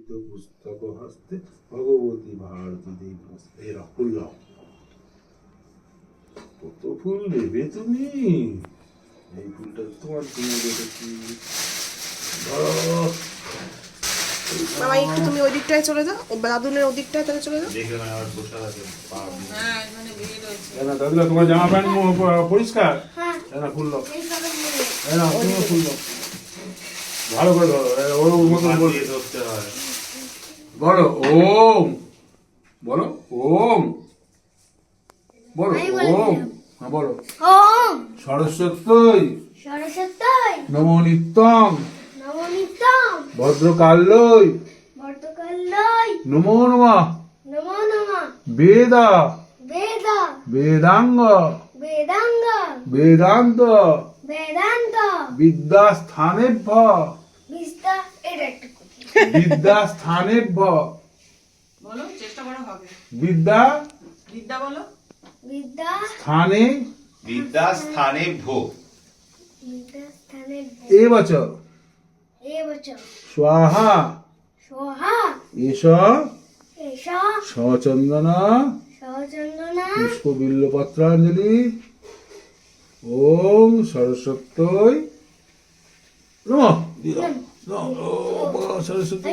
পুস্তক হস্তে ভগবতী ভারতী দেবী এরা ফুল দাও। কত ফুল নেবে তুমি? এই ফুলটা তোমার জন্য রেখেছি। বাবা একটু তুমি ওই দিকটায় চলে যাও, ও দাদুনের ওই দিকটায় তাহলে চলে যাও। দেখে না আর বসে আছে। হ্যাঁ এখানে ভিড় হয়েছে। না দাদুলা তোমার জামা প্যান্ট পরিষ্কার? না ফুল দাও। না তুমিও ফুল দাও। ভালো করে ধরো, ওর মতন বলে ধরতে হয়। বলো ওম, বলো ওম, বলো ওম, হ্যাঁ বলো ওম সরস্বতী সরস্বতী নমো নিত্যং নমোনিত্যং ভদ্রকাল্যৈ বর্তকাল্যৈ নমো নমঃ নমো নমঃ বেদা বেদ বেদাঙ্গ বেদাঙ্গ বেদান্ত বেদান্ত বিদ্যাস্থানেভ্য বিস্তা এটা একটু বিদ্যাস্থানেভ্য বলো, চেষ্টা করা হবে। বিদ্যা বিদ্যা বলো। বিদ্যা স্থানে বিদ্যাস্থানে ভো বিদ্যাস্থানে এবচ এবচ স্বাহা সোহা এষ এষ সচন্দন সচন্দনা পুষ্পবিল্লপত্রাঞ্জলি ওম সরস্বত্যৈ নমঃ দিলাম। সরস্বতী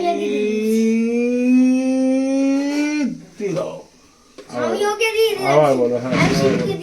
দিলাম। আমি ওকে দিয়ে দিলাম। আবার বলো, হ্যাঁ আমি শিবকে